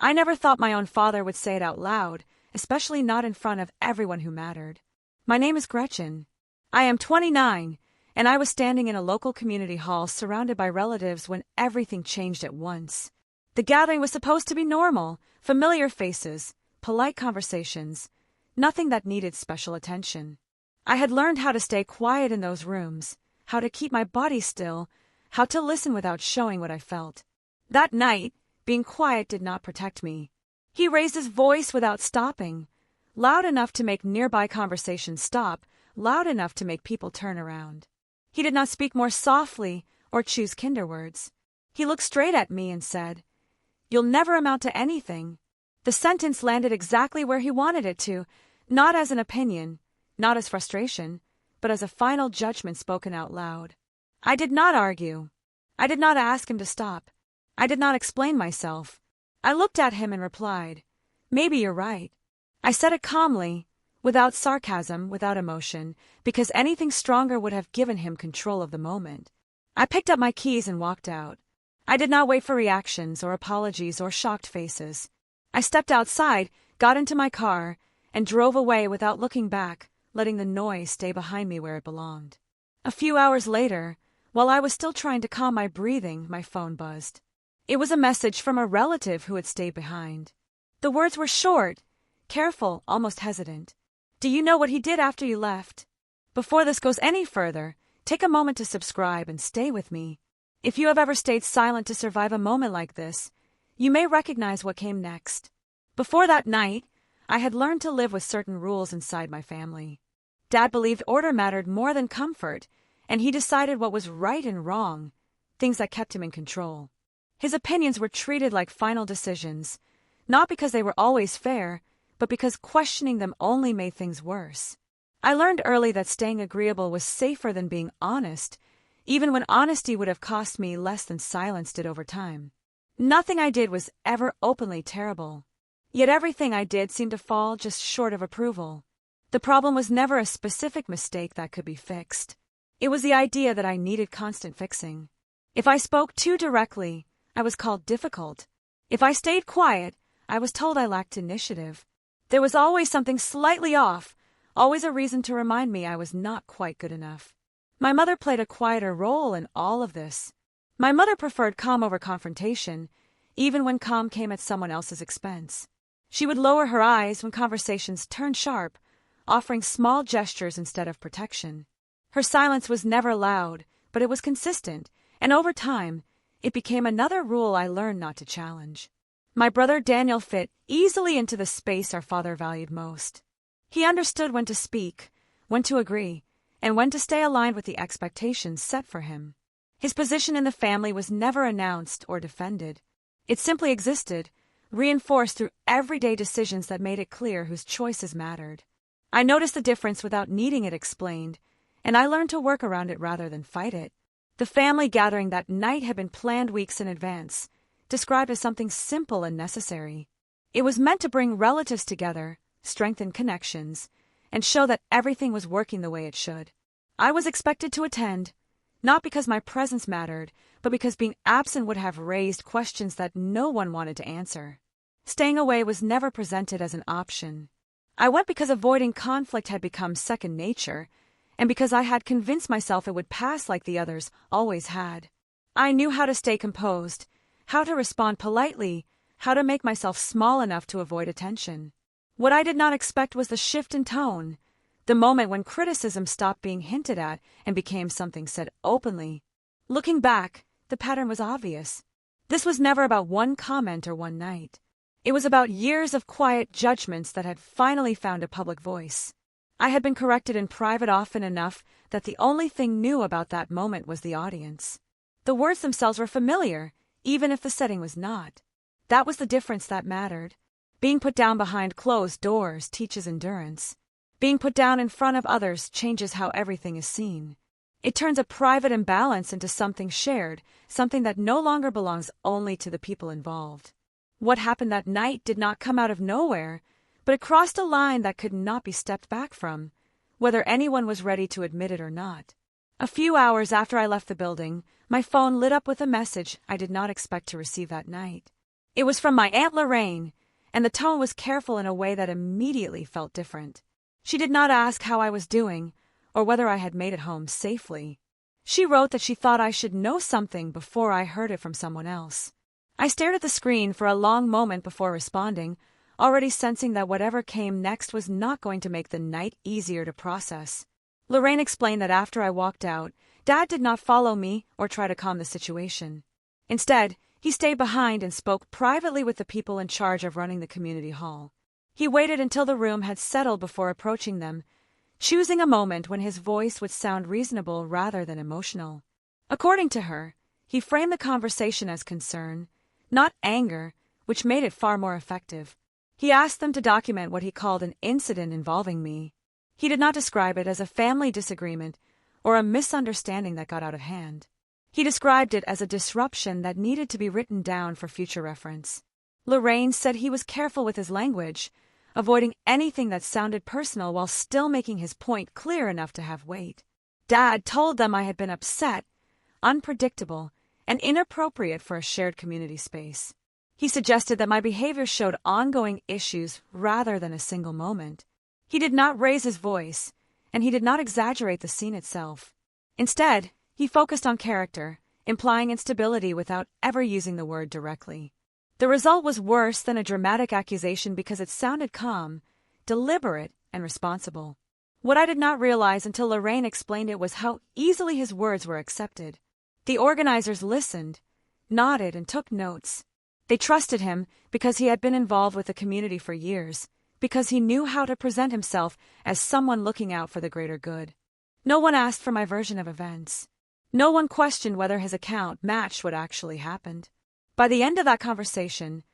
I never thought my own father would say it out loud, especially not in front of everyone who mattered. My name is Gretchen. I am 29, and I was standing in a local community hall surrounded by relatives when everything changed at once. The gathering was supposed to be normal, familiar faces, polite conversations, nothing that needed special attention. I had learned how to stay quiet in those rooms, how to keep my body still, how to listen without showing what I felt. That night, being quiet did not protect me. He raised his voice without stopping, loud enough to make nearby conversations stop, loud enough to make people turn around. He did not speak more softly or choose kinder words. He looked straight at me and said, "You'll never amount to anything." The sentence landed exactly where he wanted it to, not as an opinion, not as frustration, but as a final judgment spoken out loud. I did not argue. I did not ask him to stop. I did not explain myself. I looked at him and replied, "Maybe you're right." I said it calmly, without sarcasm, without emotion, because anything stronger would have given him control of the moment. I picked up my keys and walked out. I did not wait for reactions or apologies or shocked faces. I stepped outside, got into my car, and drove away without looking back, letting the noise stay behind me where it belonged. A few hours later, while I was still trying to calm my breathing, my phone buzzed. It was a message from a relative who had stayed behind. The words were short, careful, almost hesitant. "Do you know what he did after you left? Before this goes any further, take a moment to subscribe and stay with me. If you have ever stayed silent to survive a moment like this, you may recognize what came next." Before that night, I had learned to live with certain rules inside my family. Dad believed order mattered more than comfort, and he decided what was right and wrong, things that kept him in control. His opinions were treated like final decisions, not because they were always fair, but because questioning them only made things worse. I learned early that staying agreeable was safer than being honest, even when honesty would have cost me less than silence did over time. Nothing I did was ever openly terrible, yet everything I did seemed to fall just short of approval. The problem was never a specific mistake that could be fixed. It was the idea that I needed constant fixing. If I spoke too directly, I was called difficult. If I stayed quiet, I was told I lacked initiative. There was always something slightly off, always a reason to remind me I was not quite good enough. My mother played a quieter role in all of this. My mother preferred calm over confrontation, even when calm came at someone else's expense. She would lower her eyes when conversations turned sharp, offering small gestures instead of protection. Her silence was never loud, but it was consistent, and over time, it became another rule I learned not to challenge. My brother Daniel fit easily into the space our father valued most. He understood when to speak, when to agree, and when to stay aligned with the expectations set for him. His position in the family was never announced or defended. It simply existed, reinforced through everyday decisions that made it clear whose choices mattered. I noticed the difference without needing it explained, and I learned to work around it rather than fight it. The family gathering that night had been planned weeks in advance, described as something simple and necessary. It was meant to bring relatives together, strengthen connections, and show that everything was working the way it should. I was expected to attend, not because my presence mattered, but because being absent would have raised questions that no one wanted to answer. Staying away was never presented as an option. I went because avoiding conflict had become second nature, and because I had convinced myself it would pass like the others always had. I knew how to stay composed, how to respond politely, how to make myself small enough to avoid attention. What I did not expect was the shift in tone, the moment when criticism stopped being hinted at and became something said openly. Looking back, the pattern was obvious. This was never about one comment or one night. It was about years of quiet judgments that had finally found a public voice. I had been corrected in private often enough that the only thing new about that moment was the audience. The words themselves were familiar, even if the setting was not. That was the difference that mattered. Being put down behind closed doors teaches endurance. Being put down in front of others changes how everything is seen. It turns a private imbalance into something shared, something that no longer belongs only to the people involved. What happened that night did not come out of nowhere, but it crossed a line that could not be stepped back from, whether anyone was ready to admit it or not. A few hours after I left the building, my phone lit up with a message I did not expect to receive that night. It was from my Aunt Lorraine, and the tone was careful in a way that immediately felt different. She did not ask how I was doing, or whether I had made it home safely. She wrote that she thought I should know something before I heard it from someone else. I stared at the screen for a long moment before responding, already sensing that whatever came next was not going to make the night easier to process. Lorraine explained that after I walked out, Dad did not follow me or try to calm the situation. Instead, he stayed behind and spoke privately with the people in charge of running the community hall. He waited until the room had settled before approaching them, choosing a moment when his voice would sound reasonable rather than emotional. According to her, he framed the conversation as concern, not anger, which made it far more effective. He asked them to document what he called an incident involving me. He did not describe it as a family disagreement or a misunderstanding that got out of hand. He described it as a disruption that needed to be written down for future reference. Lorraine said he was careful with his language, avoiding anything that sounded personal while still making his point clear enough to have weight. Dad told them I had been upset, unpredictable, and inappropriate for a shared community space. He suggested that my behavior showed ongoing issues rather than a single moment. He did not raise his voice, and he did not exaggerate the scene itself. Instead, he focused on character, implying instability without ever using the word directly. The result was worse than a dramatic accusation because it sounded calm, deliberate, and responsible. What I did not realize until Lorraine explained it was how easily his words were accepted. The organizers listened, nodded, and took notes. They trusted him because he had been involved with the community for years, because he knew how to present himself as someone looking out for the greater good. No one asked for my version of events. No one questioned whether his account matched what actually happened. By the end of that conversation,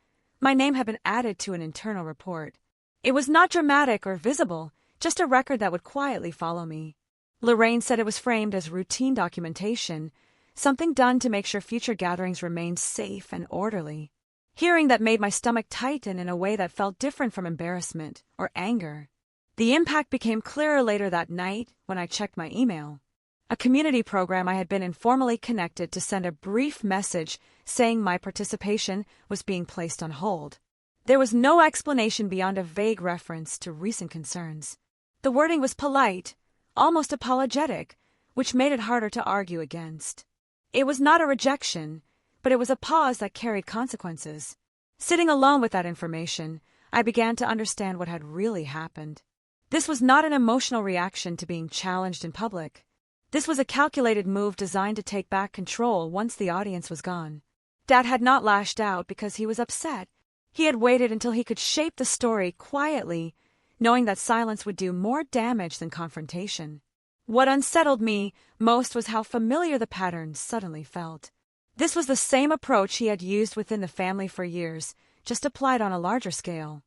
my name had been added to an internal report. It was not dramatic or visible, just a record that would quietly follow me. Lorraine said it was framed as routine documentation, something done to make sure future gatherings remained safe and orderly. Hearing that made my stomach tighten in a way that felt different from embarrassment or anger. The impact became clearer later that night when I checked my email. A community program I had been informally connected to send a brief message saying my participation was being placed on hold. There was no explanation beyond a vague reference to recent concerns. The wording was polite, almost apologetic, which made it harder to argue against. It was not a rejection, but it was a pause that carried consequences. Sitting alone with that information, I began to understand what had really happened. This was not an emotional reaction to being challenged in public. This was a calculated move designed to take back control once the audience was gone. Dad had not lashed out because he was upset. He had waited until he could shape the story quietly, knowing that silence would do more damage than confrontation. What unsettled me most was how familiar the pattern suddenly felt. This was the same approach he had used within the family for years, just applied on a larger scale.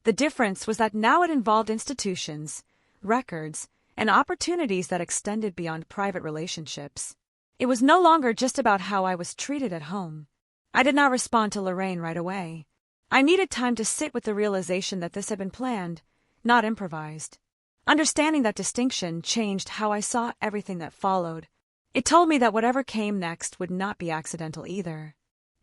The difference was that now it involved institutions, records, and opportunities that extended beyond private relationships. It was no longer just about how I was treated at home. I did not respond to Lorraine right away. I needed time to sit with the realization that this had been planned, not improvised. Understanding that distinction changed how I saw everything that followed. It told me that whatever came next would not be accidental either.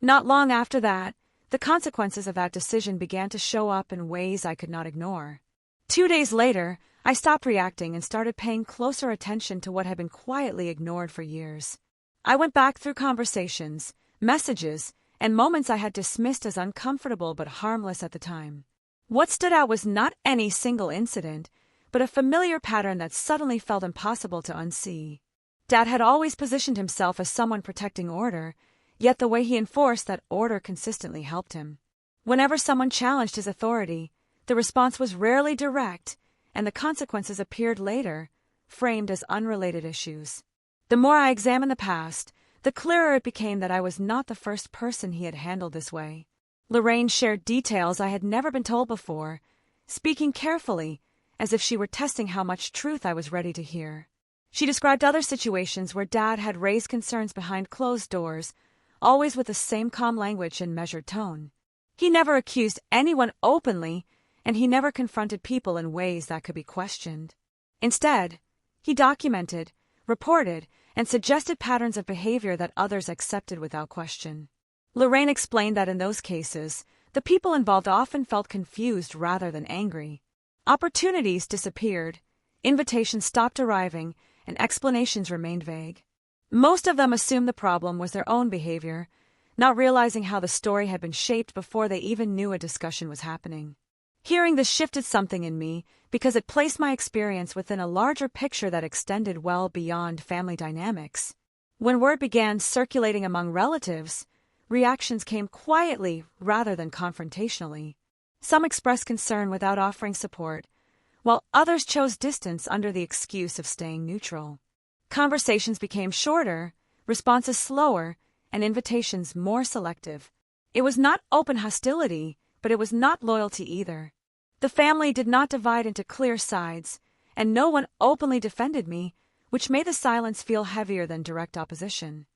Not long after that, the consequences of that decision began to show up in ways I could not ignore. 2 days later, I stopped reacting and started paying closer attention to what had been quietly ignored for years. I went back through conversations, messages, and moments I had dismissed as uncomfortable but harmless at the time. What stood out was not any single incident, but a familiar pattern that suddenly felt impossible to unsee. Dad had always positioned himself as someone protecting order, yet the way he enforced that order consistently helped him. Whenever someone challenged his authority, the response was rarely direct, and the consequences appeared later, framed as unrelated issues. The more I examined the past, the clearer it became that I was not the first person he had handled this way. Lorraine shared details I had never been told before, speaking carefully, as if she were testing how much truth I was ready to hear. She described other situations where Dad had raised concerns behind closed doors, always with the same calm language and measured tone. He never accused anyone openly, and he never confronted people in ways that could be questioned. Instead, he documented, reported, and suggested patterns of behavior that others accepted without question. Lorraine explained that in those cases, the people involved often felt confused rather than angry. Opportunities disappeared, invitations stopped arriving, and explanations remained vague. Most of them assumed the problem was their own behavior, not realizing how the story had been shaped before they even knew a discussion was happening. Hearing this shifted something in me because it placed my experience within a larger picture that extended well beyond family dynamics. When word began circulating among relatives, reactions came quietly rather than confrontationally. Some expressed concern without offering support, while others chose distance under the excuse of staying neutral. Conversations became shorter, responses slower, and invitations more selective. It was not open hostility, but it was not loyalty either. The family did not divide into clear sides, and no one openly defended me, which made the silence feel heavier than direct opposition.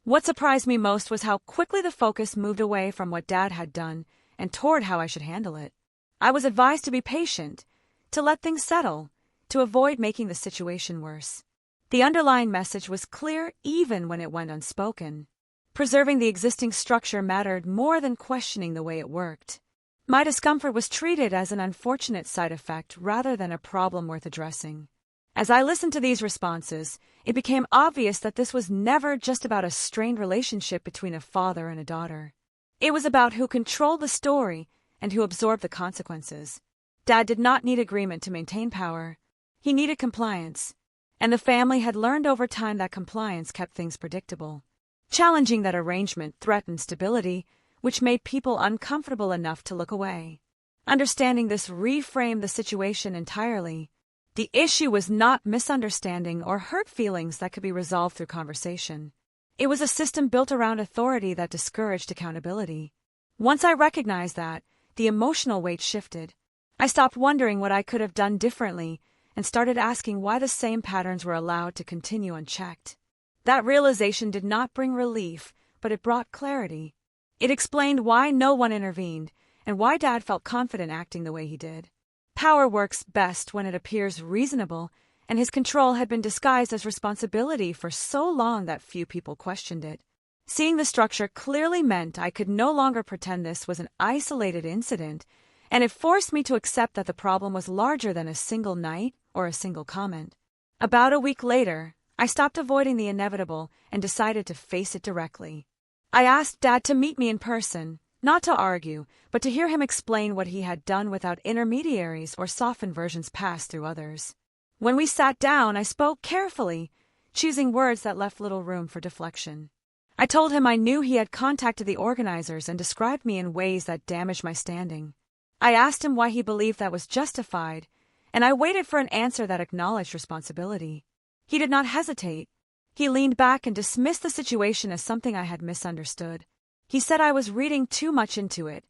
What surprised me most was how quickly the focus moved away from what Dad had done and toward how I should handle it. I was advised to be patient, to let things settle, to avoid making the situation worse. The underlying message was clear even when it went unspoken. Preserving the existing structure mattered more than questioning the way it worked. My discomfort was treated as an unfortunate side effect rather than a problem worth addressing. As I listened to these responses, it became obvious that this was never just about a strained relationship between a father and a daughter. It was about who controlled the story and who absorbed the consequences. Dad did not need agreement to maintain power. He needed compliance, and the family had learned over time that compliance kept things predictable. Challenging that arrangement threatened stability, which made people uncomfortable enough to look away. Understanding this reframed the situation entirely. The issue was not misunderstanding or hurt feelings that could be resolved through conversation. It was a system built around authority that discouraged accountability. Once I recognized that, the emotional weight shifted. I stopped wondering what I could have done differently and started asking why the same patterns were allowed to continue unchecked. That realization did not bring relief, but it brought clarity. It explained why no one intervened and why Dad felt confident acting the way he did. Power works best when it appears reasonable, and his control had been disguised as responsibility for so long that few people questioned it. Seeing the structure clearly meant I could no longer pretend this was an isolated incident, and it forced me to accept that the problem was larger than a single night or a single comment. About a week later, I stopped avoiding the inevitable and decided to face it directly. I asked Dad to meet me in person, not to argue, but to hear him explain what he had done without intermediaries or softened versions passed through others. When we sat down, I spoke carefully, choosing words that left little room for deflection. I told him I knew he had contacted the organizers and described me in ways that damaged my standing. I asked him why he believed that was justified, and I waited for an answer that acknowledged responsibility. He did not hesitate. He leaned back and dismissed the situation as something I had misunderstood. He said I was reading too much into it,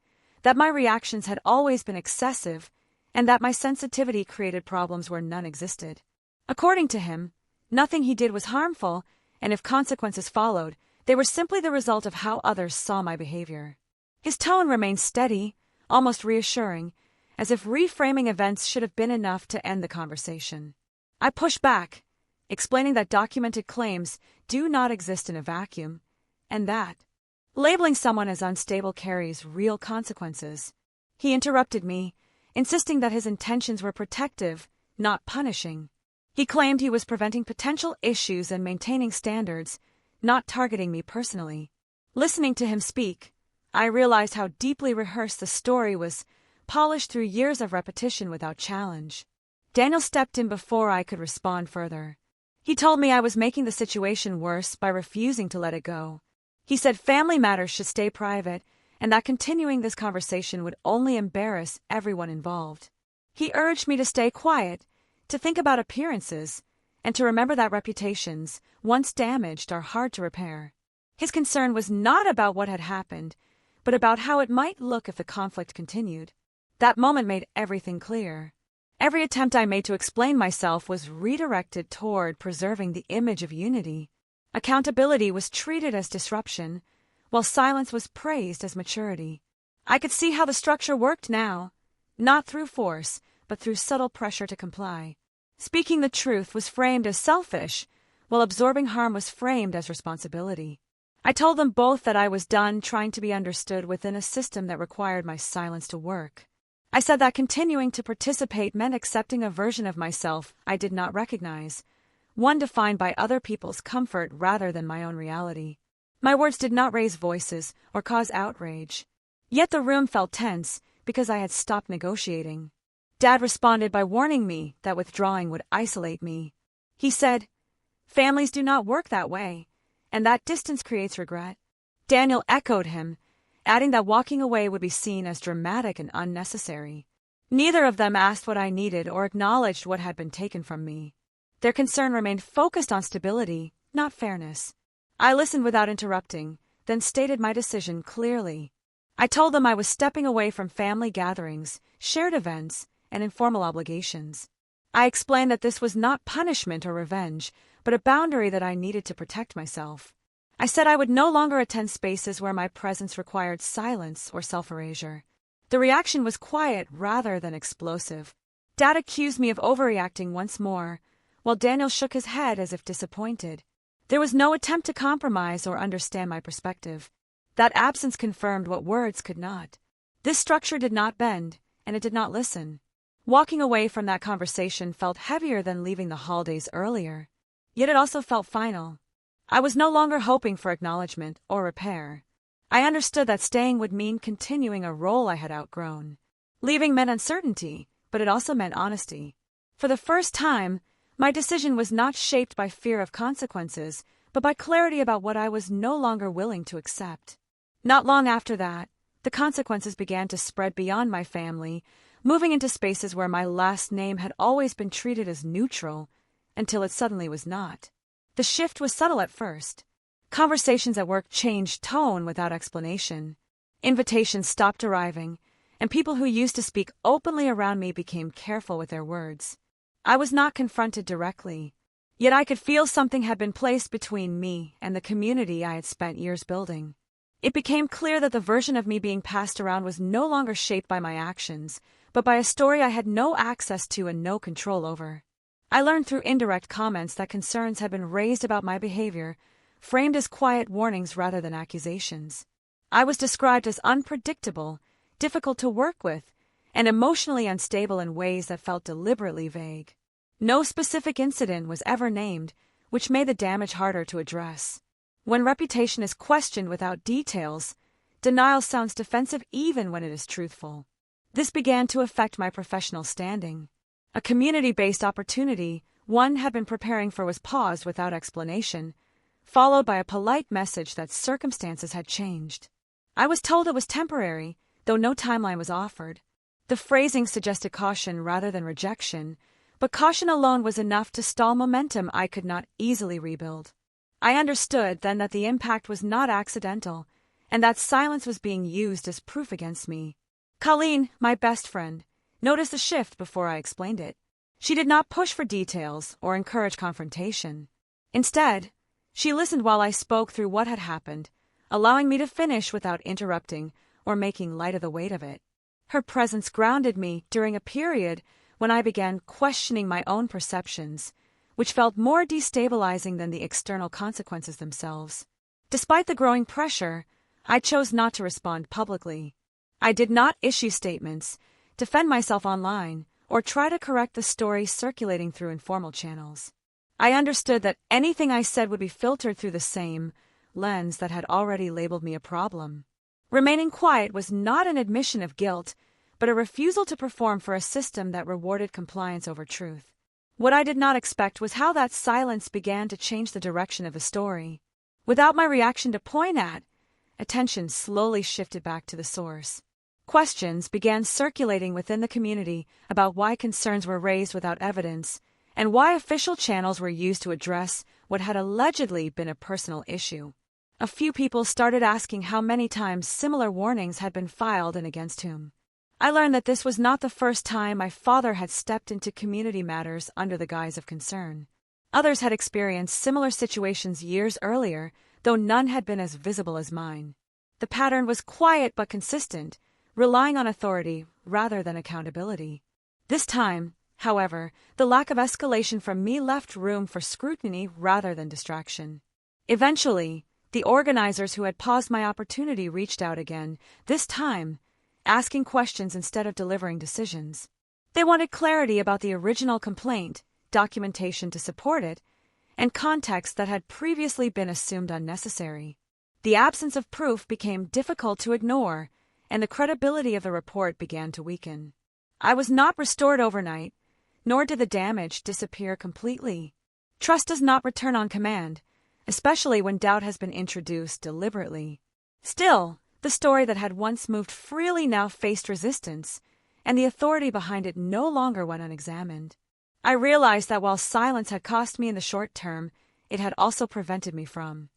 that my reactions had always been excessive, and that my sensitivity created problems where none existed. According to him, nothing he did was harmful, and if consequences followed, they were simply the result of how others saw my behavior. His tone remained steady, almost reassuring, as if reframing events should have been enough to end the conversation. I pushed back, explaining that documented claims do not exist in a vacuum, and that labeling someone as unstable carries real consequences. He interrupted me, insisting that his intentions were protective, not punishing. He claimed he was preventing potential issues and maintaining standards, not targeting me personally. Listening to him speak, I realized how deeply rehearsed the story was, polished through years of repetition without challenge. Daniel stepped in before I could respond further. He told me I was making the situation worse by refusing to let it go. He said family matters should stay private, and that continuing this conversation would only embarrass everyone involved. He urged me to stay quiet, to think about appearances, and to remember that reputations, once damaged, are hard to repair. His concern was not about what had happened, but about how it might look if the conflict continued. That moment made everything clear. Every attempt I made to explain myself was redirected toward preserving the image of unity. Accountability was treated as disruption, while silence was praised as maturity. I could see how the structure worked now, not through force, but through subtle pressure to comply. Speaking the truth was framed as selfish, while absorbing harm was framed as responsibility. I told them both that I was done trying to be understood within a system that required my silence to work. I said that continuing to participate meant accepting a version of myself I did not recognize, one defined by other people's comfort rather than my own reality. My words did not raise voices or cause outrage. Yet the room felt tense because I had stopped negotiating. Dad responded by warning me that withdrawing would isolate me. He said, "Families do not work that way, and that distance creates regret." Daniel echoed him, adding that walking away would be seen as dramatic and unnecessary. Neither of them asked what I needed or acknowledged what had been taken from me. Their concern remained focused on stability, not fairness. I listened without interrupting, then stated my decision clearly. I told them I was stepping away from family gatherings, shared events, and informal obligations. I explained that this was not punishment or revenge, but a boundary that I needed to protect myself. I said I would no longer attend spaces where my presence required silence or self-erasure. The reaction was quiet rather than explosive. Dad accused me of overreacting once more, while Daniel shook his head as if disappointed. There was no attempt to compromise or understand my perspective. That absence confirmed what words could not. This structure did not bend, and it did not listen. Walking away from that conversation felt heavier than leaving the hall days earlier. Yet it also felt final. I was no longer hoping for acknowledgement or repair. I understood that staying would mean continuing a role I had outgrown. Leaving meant uncertainty, but it also meant honesty. For the first time, my decision was not shaped by fear of consequences, but by clarity about what I was no longer willing to accept. Not long after that, the consequences began to spread beyond my family, moving into spaces where my last name had always been treated as neutral, until it suddenly was not. The shift was subtle at first. Conversations at work changed tone without explanation. Invitations stopped arriving, and people who used to speak openly around me became careful with their words. I was not confronted directly, yet I could feel something had been placed between me and the community I had spent years building. It became clear that the version of me being passed around was no longer shaped by my actions, but by a story I had no access to and no control over. I learned through indirect comments that concerns had been raised about my behavior, framed as quiet warnings rather than accusations. I was described as unpredictable, difficult to work with, and emotionally unstable in ways that felt deliberately vague. No specific incident was ever named, which made the damage harder to address. When reputation is questioned without details, denial sounds defensive even when it is truthful. This began to affect my professional standing. A community-based opportunity one had been preparing for was paused without explanation, followed by a polite message that circumstances had changed. I was told it was temporary, though no timeline was offered. The phrasing suggested caution rather than rejection, but caution alone was enough to stall momentum I could not easily rebuild. I understood then that the impact was not accidental, and that silence was being used as proof against me. Colleen, my best friend, noticed the shift before I explained it. She did not push for details or encourage confrontation. Instead, she listened while I spoke through what had happened, allowing me to finish without interrupting or making light of the weight of it. Her presence grounded me during a period when I began questioning my own perceptions, which felt more destabilizing than the external consequences themselves. Despite the growing pressure, I chose not to respond publicly. I did not issue statements, defend myself online, or try to correct the story circulating through informal channels. I understood that anything I said would be filtered through the same lens that had already labeled me a problem. Remaining quiet was not an admission of guilt, but a refusal to perform for a system that rewarded compliance over truth. What I did not expect was how that silence began to change the direction of the story. Without my reaction to point at, attention slowly shifted back to the source. Questions began circulating within the community about why concerns were raised without evidence, and why official channels were used to address what had allegedly been a personal issue. A few people started asking how many times similar warnings had been filed and against whom. I learned that this was not the first time my father had stepped into community matters under the guise of concern. Others had experienced similar situations years earlier, though none had been as visible as mine. The pattern was quiet but consistent, relying on authority rather than accountability. This time, however, the lack of escalation from me left room for scrutiny rather than distraction. Eventually, The organizers who had paused my opportunity reached out again, this time asking questions instead of delivering decisions. They wanted clarity about the original complaint, documentation to support it, and context that had previously been assumed unnecessary. The absence of proof became difficult to ignore, and the credibility of the report began to weaken. I was not restored overnight, nor did the damage disappear completely. Trust does not return on command, especially when doubt has been introduced deliberately. Still, the story that had once moved freely now faced resistance, and the authority behind it no longer went unexamined. I realized that while silence had cost me in the short term, it had also prevented me from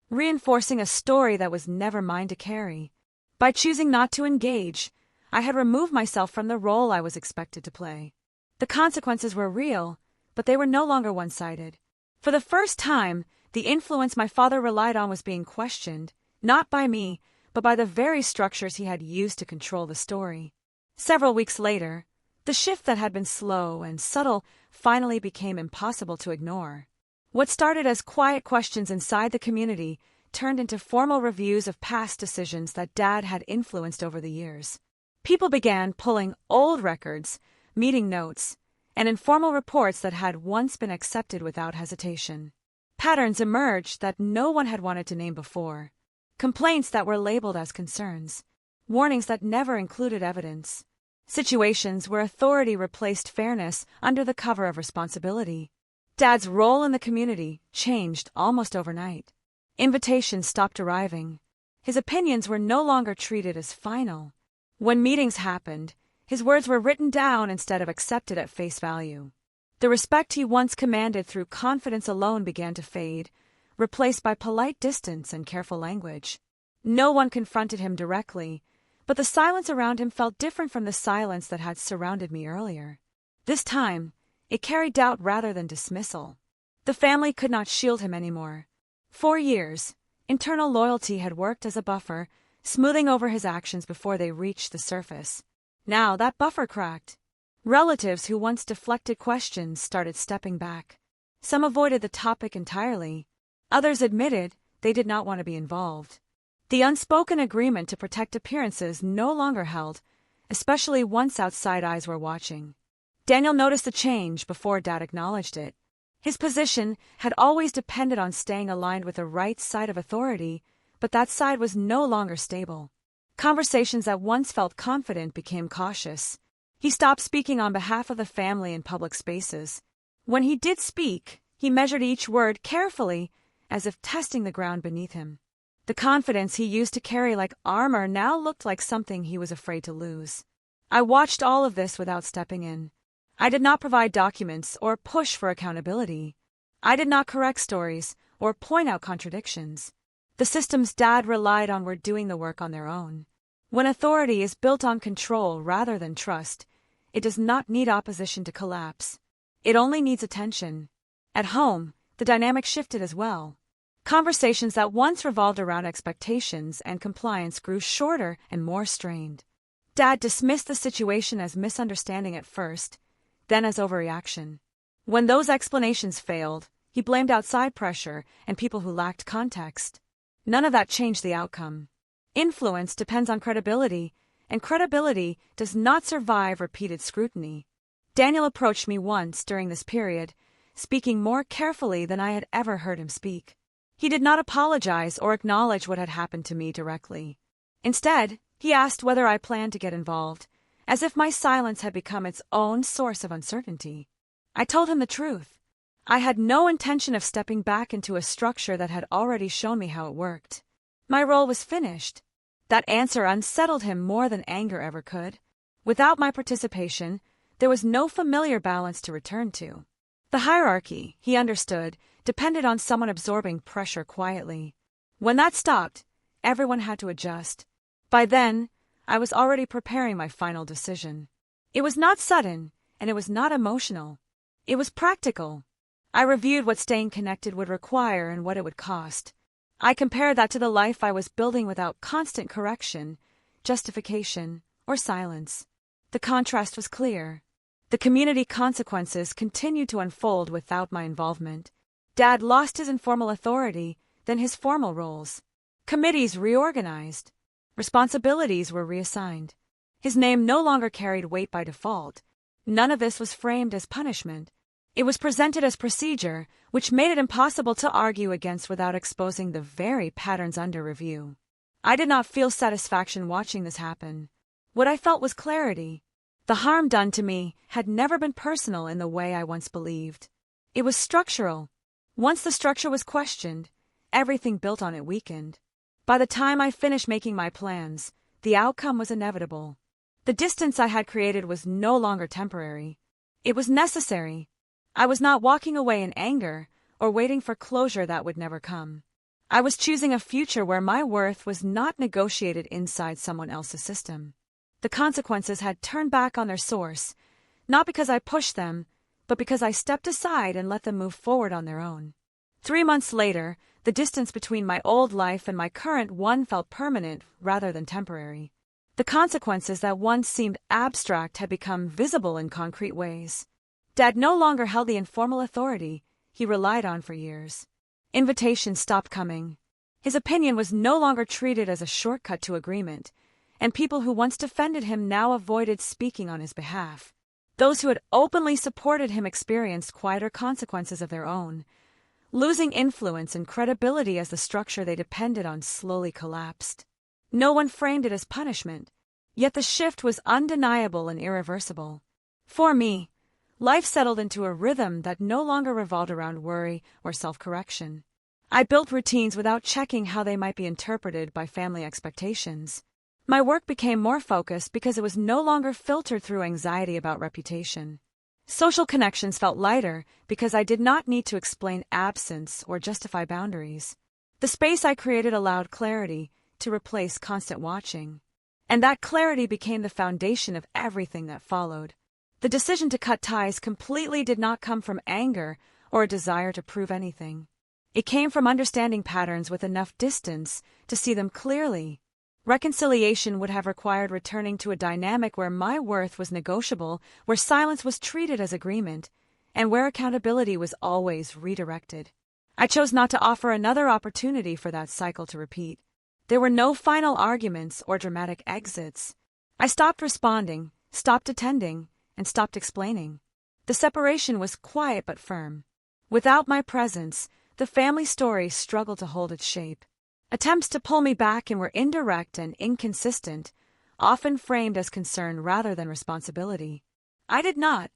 reinforcing a story that was never mine to carry. By choosing not to engage, I had removed myself from the role I was expected to play. The consequences were real, but they were no longer one-sided. For the first time, the influence my father relied on was being questioned, not by me, but by the very structures he had used to control the story. Several weeks later, the shift that had been slow and subtle finally became impossible to ignore. What started as quiet questions inside the community turned into formal reviews of past decisions that Dad had influenced over the years. People began pulling old records, meeting notes, and informal reports that had once been accepted without hesitation. Patterns emerged that no one had wanted to name before. Complaints that were labeled as concerns. Warnings that never included evidence. Situations where authority replaced fairness under the cover of responsibility. Dad's role in the community changed almost overnight. Invitations stopped arriving. His opinions were no longer treated as final. When meetings happened, his words were written down instead of accepted at face value. The respect he once commanded through confidence alone began to fade, replaced by polite distance and careful language. No one confronted him directly, but the silence around him felt different from the silence that had surrounded me earlier. This time, it carried doubt rather than dismissal. The family could not shield him anymore. For years, internal loyalty had worked as a buffer, smoothing over his actions before they reached the surface. Now that buffer cracked. Relatives who once deflected questions started stepping back. Some avoided the topic entirely. Others admitted they did not want to be involved. The unspoken agreement to protect appearances no longer held, especially once outside eyes were watching. Daniel noticed the change before Dad acknowledged it. His position had always depended on staying aligned with the right side of authority, but that side was no longer stable. Conversations that once felt confident became cautious. He stopped speaking on behalf of the family in public spaces. When he did speak, he measured each word carefully, as if testing the ground beneath him. The confidence he used to carry like armor now looked like something he was afraid to lose. I watched all of this without stepping in. I did not provide documents or push for accountability. I did not correct stories or point out contradictions. The systems Dad relied on were doing the work on their own. When authority is built on control rather than trust, it does not need opposition to collapse. It only needs attention. At home, the dynamic shifted as well. Conversations that once revolved around expectations and compliance grew shorter and more strained. Dad dismissed the situation as misunderstanding at first, then as overreaction. When those explanations failed, he blamed outside pressure and people who lacked context. None of that changed the outcome. Influence depends on credibility, and credibility does not survive repeated scrutiny. Daniel approached me once during this period, speaking more carefully than I had ever heard him speak. He did not apologize or acknowledge what had happened to me directly. Instead, he asked whether I planned to get involved, as if my silence had become its own source of uncertainty. I told him the truth. I had no intention of stepping back into a structure that had already shown me how it worked. My role was finished. That answer unsettled him more than anger ever could. Without my participation, there was no familiar balance to return to. The hierarchy, he understood, depended on someone absorbing pressure quietly. When that stopped, everyone had to adjust. By then, I was already preparing my final decision. It was not sudden, and it was not emotional. It was practical. I reviewed what staying connected would require and what it would cost. I compared that to the life I was building without constant correction, justification, or silence. The contrast was clear. The community consequences continued to unfold without my involvement. Dad lost his informal authority, than his formal roles. Committees reorganized. Responsibilities were reassigned. His name no longer carried weight by default. None of this was framed as punishment. It was presented as procedure, which made it impossible to argue against without exposing the very patterns under review. I did not feel satisfaction watching this happen. What I felt was clarity. The harm done to me had never been personal in the way I once believed. It was structural. Once the structure was questioned, everything built on it weakened. By the time I finished making my plans, the outcome was inevitable. The distance I had created was no longer temporary. It was necessary. I was not walking away in anger or waiting for closure that would never come. I was choosing a future where my worth was not negotiated inside someone else's system. The consequences had turned back on their source, not because I pushed them, but because I stepped aside and let them move forward on their own. 3 months later, the distance between my old life and my current one felt permanent rather than temporary. The consequences that once seemed abstract had become visible in concrete ways. Dad no longer held the informal authority he relied on for years. Invitations stopped coming. His opinion was no longer treated as a shortcut to agreement, and people who once defended him now avoided speaking on his behalf. Those who had openly supported him experienced quieter consequences of their own, losing influence and credibility as the structure they depended on slowly collapsed. No one framed it as punishment, yet the shift was undeniable and irreversible. For me, life settled into a rhythm that no longer revolved around worry or self-correction. I built routines without checking how they might be interpreted by family expectations. My work became more focused because it was no longer filtered through anxiety about reputation. Social connections felt lighter because I did not need to explain absence or justify boundaries. The space I created allowed clarity to replace constant watching. And that clarity became the foundation of everything that followed. The decision to cut ties completely did not come from anger or a desire to prove anything. It came from understanding patterns with enough distance to see them clearly. Reconciliation would have required returning to a dynamic where my worth was negotiable, where silence was treated as agreement, and where accountability was always redirected. I chose not to offer another opportunity for that cycle to repeat. There were no final arguments or dramatic exits. I stopped responding, stopped attending, and stopped explaining. The separation was quiet but firm. Without my presence, the family story struggled to hold its shape. Attempts to pull me back were indirect and inconsistent, often framed as concern rather than responsibility. I did not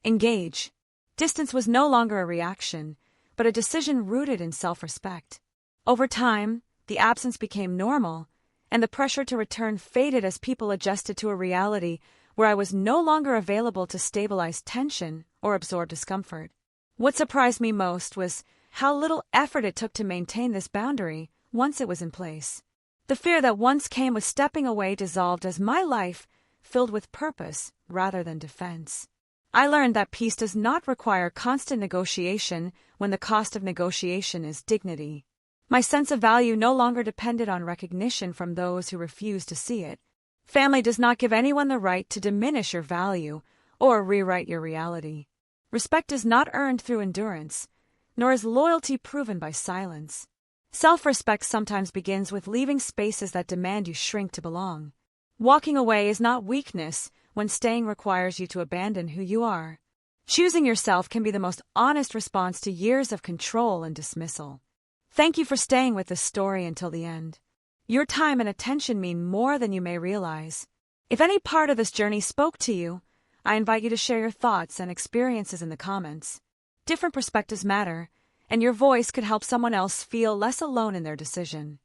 engage. Distance was no longer a reaction, but a decision rooted in self-respect. Over time, the absence became normal, and the pressure to return faded as people adjusted to a reality where I was no longer available to stabilize tension or absorb discomfort. What surprised me most was how little effort it took to maintain this boundary once it was in place. The fear that once came with stepping away dissolved as my life filled with purpose rather than defense. I learned that peace does not require constant negotiation when the cost of negotiation is dignity. My sense of value no longer depended on recognition from those who refused to see it. Family does not give anyone the right to diminish your value or rewrite your reality. Respect is not earned through endurance, nor is loyalty proven by silence. Self-respect sometimes begins with leaving spaces that demand you shrink to belong. Walking away is not weakness when staying requires you to abandon who you are. Choosing yourself can be the most honest response to years of control and dismissal. Thank you for staying with this story until the end. Your time and attention mean more than you may realize. If any part of this journey spoke to you, I invite you to share your thoughts and experiences in the comments. Different perspectives matter, and your voice could help someone else feel less alone in their decision.